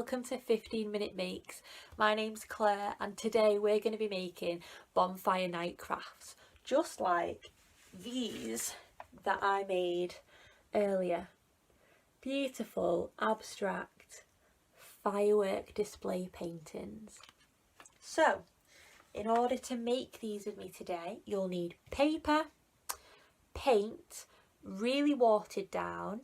welcome to 15-minute makes. My name's Claire and today we're going to be making bonfire night crafts, just like these that I made earlier. Beautiful abstract firework display paintings. So in order to make these with me today, you'll need paper, paint, really watered down,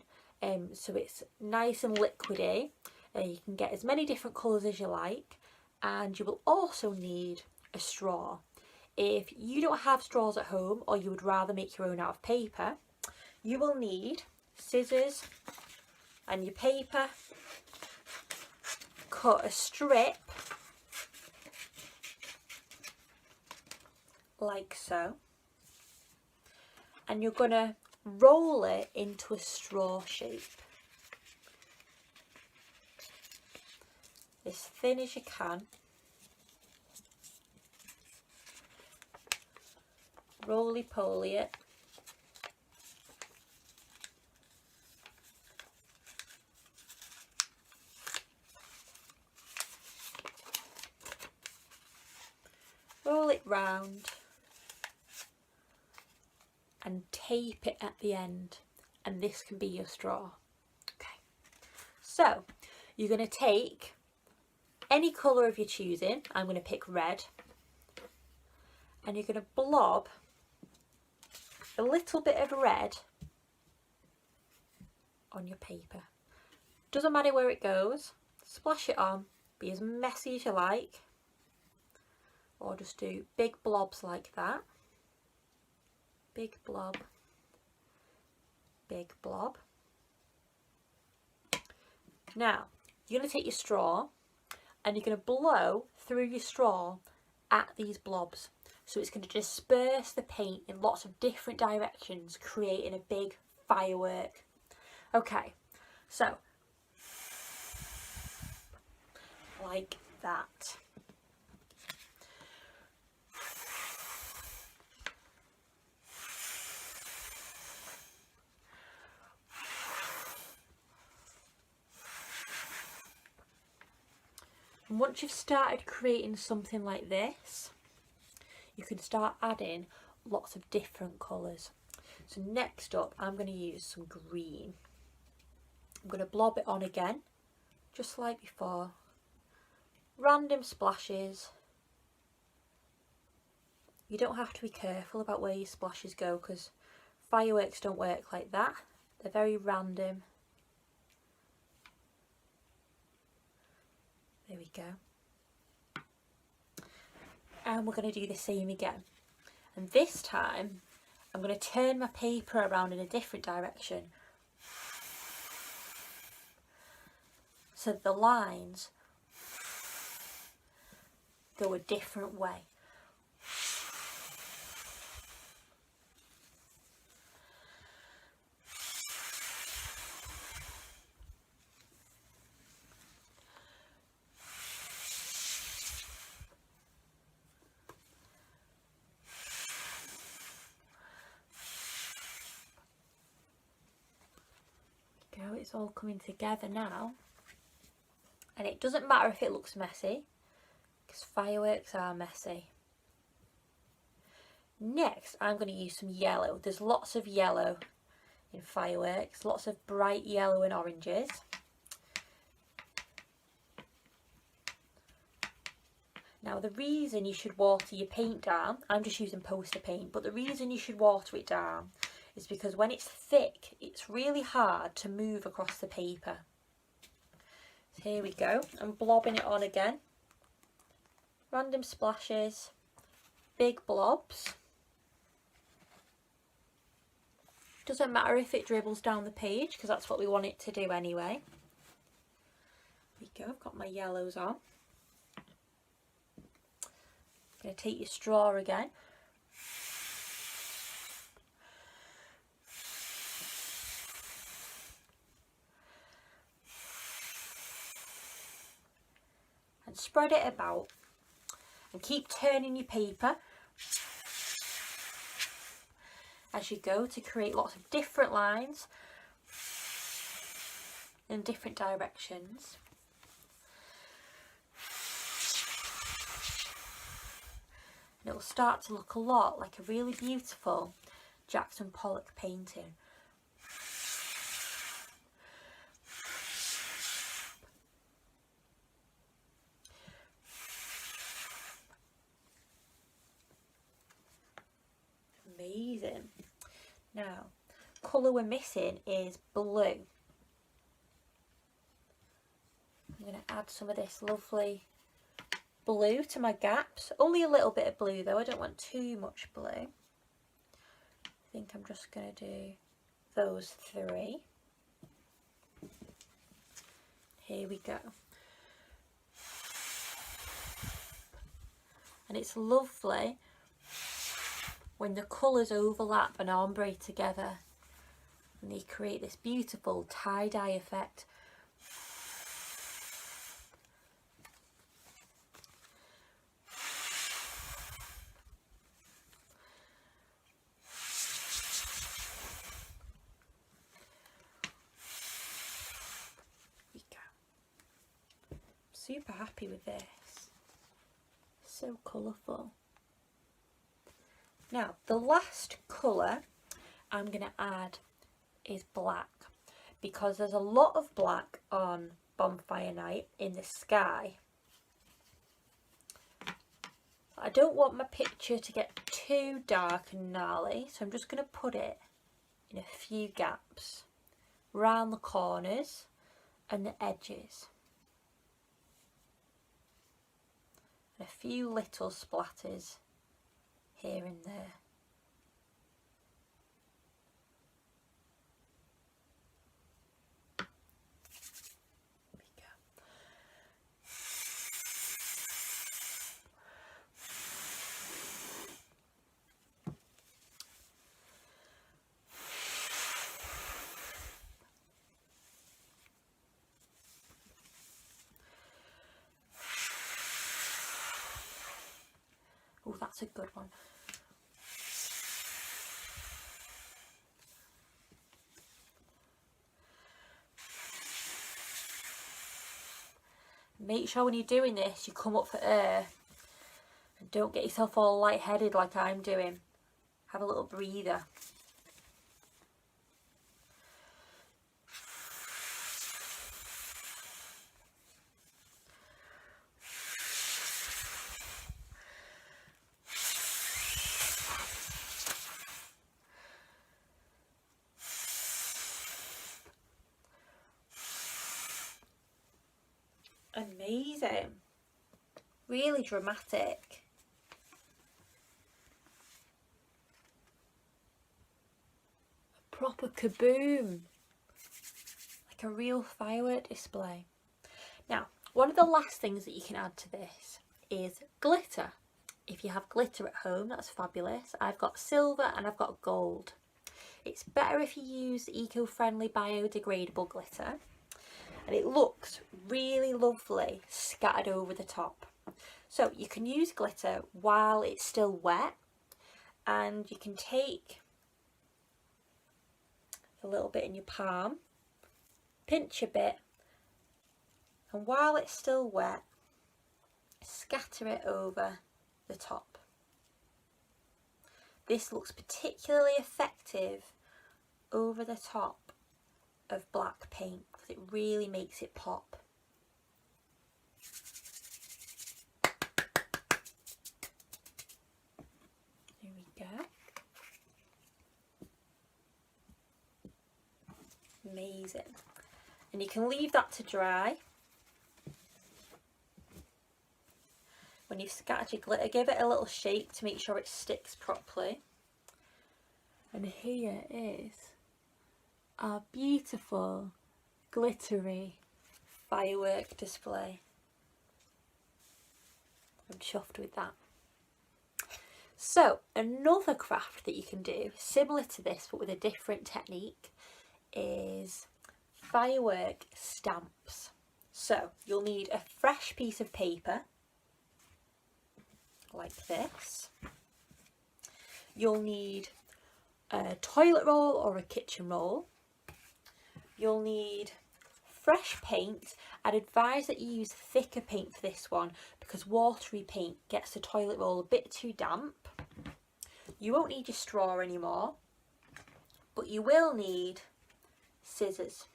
so it's nice and liquidy. You can get as many different colours as you like, and you will also need a straw. If you don't have straws at home or you would rather make your own out of paper, you will need scissors and your paper. Cut a strip like so, and you're going to roll it into a straw shape, as thin as you can. Roly-poly it. Roll it round and tape it at the end, and this can be your straw. Okay, so you're going to take any colour of your choosing. I'm going to pick red, and you're going to blob a little bit of red on your paper. Doesn't matter where it goes, splash it on, be as messy as you like, or just do big blobs like that. Big blob, big blob. Now you're going to take your straw and you're going to blow through your straw at these blobs, so it's going to disperse the paint in lots of different directions, creating a big firework. Okay, so like that. And once you've started creating something like this, you can start adding lots of different colours. So next up, I'm going to use some green. I'm going to blob it on again, just like before. Random splashes. You don't have to be careful about where your splashes go, because fireworks don't work like that. They're very random. There we go. And we're going to do the same again. And this time, I'm going to turn my paper around in a different direction, so the lines go a different way. It's all coming together now, and it doesn't matter if it looks messy, because fireworks are messy. Next, I'm going to use some yellow. There's lots of yellow in fireworks, lots of bright yellow and oranges. Now the reason you should water your paint down, I'm just using poster paint, but the reason you should water it down is because when it's thick, it's really hard to move across the paper. So here we go, I'm blobbing it on again. Random splashes, big blobs. Doesn't matter if it dribbles down the page, because that's what we want it to do anyway. There we go, I've got my yellows on. I'm going to take your straw again. And spread it about, and keep turning your paper as you go to create lots of different lines in different directions. and it'll start to look a lot like a really beautiful Jackson Pollock painting. Amazing. Now, colour we're missing is blue. I'm going to add some of this lovely blue to my gaps. Only a little bit of blue though, I don't want too much blue. I think I'm just going to do those 3. Here we go. And it's lovely when the colours overlap and ombre together and they create this beautiful tie-dye effect. There we go. Super happy with this. So colourful. Now, the last colour I'm going to add is black, because there's a lot of black on Bonfire Night in the sky. I don't want my picture to get too dark and gnarly, so I'm just going to put it in a few gaps around the corners and the edges. And a few little splatters here and there. There we go. Oh, that's a good one. Make sure when you're doing this you come up for air and don't get yourself all lightheaded like I'm doing. Have a little breather. Amazing. Really dramatic. A proper kaboom. Like a real firework display. Now, one of the last things that you can add to this is glitter. If you have glitter at home, that's fabulous. I've got silver and I've got gold. It's better if you use eco-friendly biodegradable glitter. And it looks really lovely scattered over the top. So you can use glitter while it's still wet, and you can take a little bit in your palm, pinch a bit, and while it's still wet, scatter it over the top. This looks particularly effective over the top of black paint because it really makes it pop. There we go. Amazing. And you can leave that to dry. When you've scattered your glitter, give it a little shake to make sure it sticks properly. And here is our beautiful glittery firework display. I'm chuffed with that. So another craft that you can do similar to this but with a different technique is firework stamps. So you'll need a fresh piece of paper like this. You'll need a toilet roll or a kitchen roll. You'll need fresh paint, I'd advise that you use thicker paint for this one because watery paint gets the toilet roll a bit too damp. You won't need your straw anymore, but you will need scissors.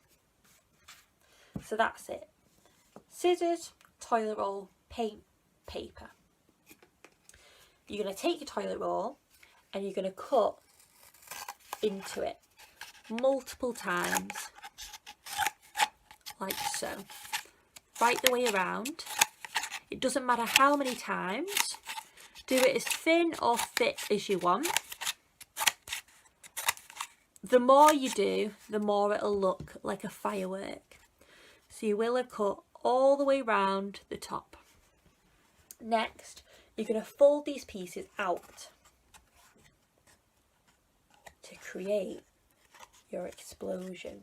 So that's it. Scissors, toilet roll, paint, paper. You're going to take your toilet roll and you're going to cut into it multiple times, like so, right the way around. It doesn't matter how many times. Do it as thin or thick as you want. The more you do, the more it'll look like a firework. So you will have cut all the way round the top. Next, you're going to fold these pieces out to create your explosion.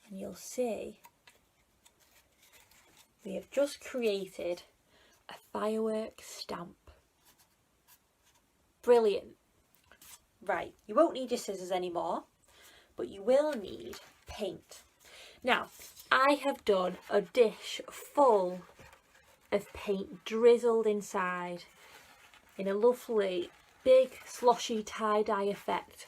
And you'll see we have just created a firework stamp. Brilliant. Right, you won't need your scissors anymore, but you will need paint. Now, I have done a dish full of paint drizzled inside in a lovely big sloshy tie-dye effect.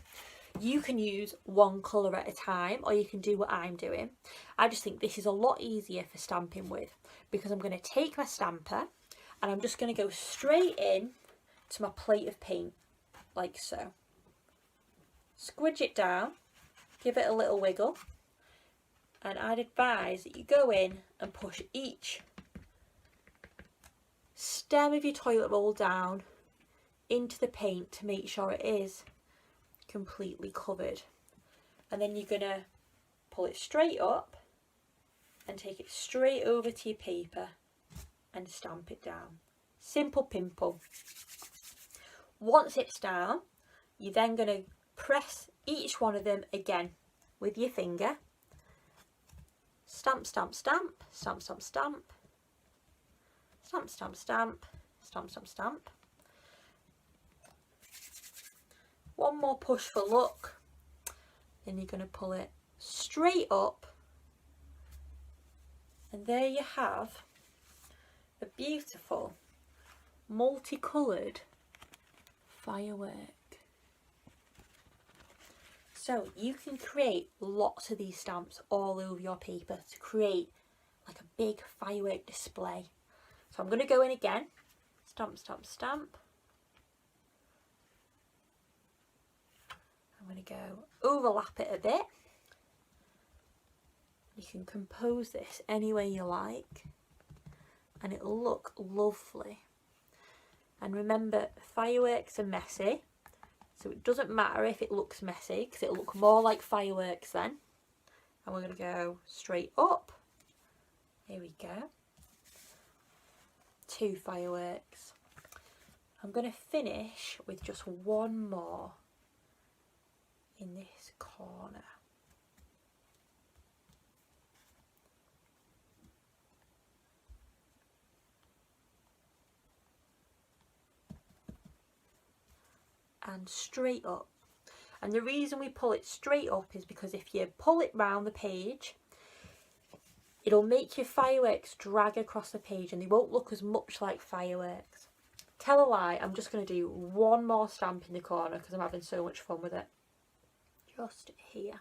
You can use one colour at a time, or you can do what I'm doing. I just think this is a lot easier for stamping with, because I'm going to take my stamper and I'm just going to go straight in to my plate of paint, like so. Squidge it down, give it a little wiggle, and I'd advise that you go in and push each stem of your toilet roll down into the paint to make sure it is completely covered. And then you're going to pull it straight up and take it straight over to your paper and stamp it down. Simple pimple. Once it's down, you're then going to press each one of them again with your finger. Stamp, stamp, stamp, stamp, stamp, stamp, stamp, stamp, stamp, stamp, stamp, stamp. One more push for luck, then you're going to pull it straight up, and there you have a beautiful multicoloured firework. So you can create lots of these stamps all over your paper to create like a big firework display. So I'm going to go in again, stamp, stamp, stamp. I'm going to go overlap it a bit. You can compose this any way you like and it'll look lovely. And remember, fireworks are messy, so it doesn't matter if it looks messy because it'll look more like fireworks then. And we're going to go straight up. Here we go. 2 fireworks. I'm going to finish with just one more in this corner. And straight up. And the reason we pull it straight up is because if you pull it round the page, it'll make your fireworks drag across the page and they won't look as much like fireworks. Tell a lie, I'm just going to do one more stamp in the corner because I'm having so much fun with it. Just here.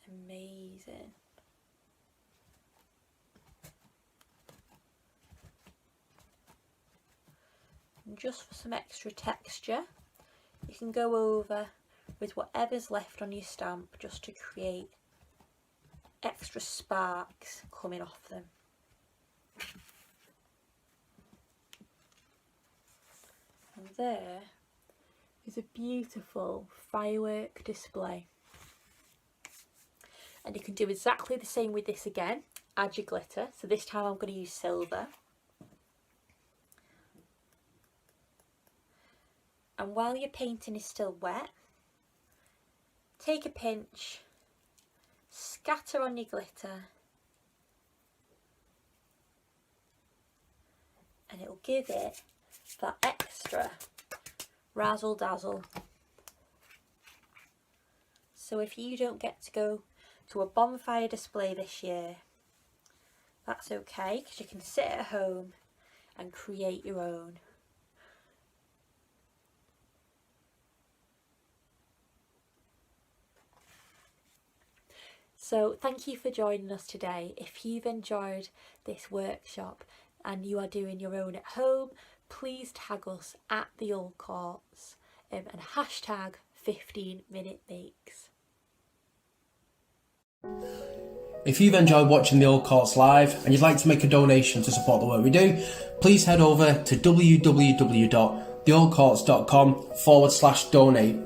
Amazing. And just for some extra texture, you can go over with whatever's left on your stamp just to create extra sparks coming off them. And there is a beautiful firework display. And you can do exactly the same with this again. Add your glitter. So this time I'm going to use silver. And while your painting is still wet, take a pinch, scatter on your glitter, and it will give it that extra razzle dazzle. So if you don't get to go to a bonfire display this year, that's okay, because you can sit at home and create your own. So thank you for joining us today. If you've enjoyed this workshop and you are doing your own at home, please tag us at the Old Courts and hashtag 15minute makes. If you've enjoyed watching the Old Courts live and you'd like to make a donation to support the work we do, please head over to www.theoldcourts.com/donate.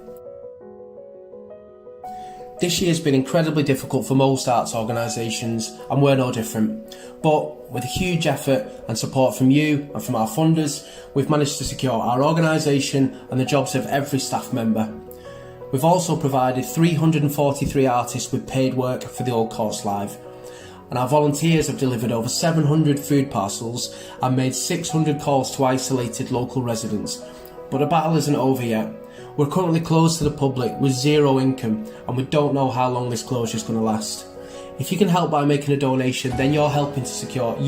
This year's been incredibly difficult for most arts organisations, and we're no different. But with a huge effort and support from you and from our funders, we've managed to secure our organisation and the jobs of every staff member. We've also provided 343 artists with paid work for the Old Courts Live, and our volunteers have delivered over 700 food parcels and made 600 calls to isolated local residents. But the battle isn't over yet. We're currently closed to the public with zero income, and we don't know how long this closure is going to last. If you can help by making a donation, then you're helping to secure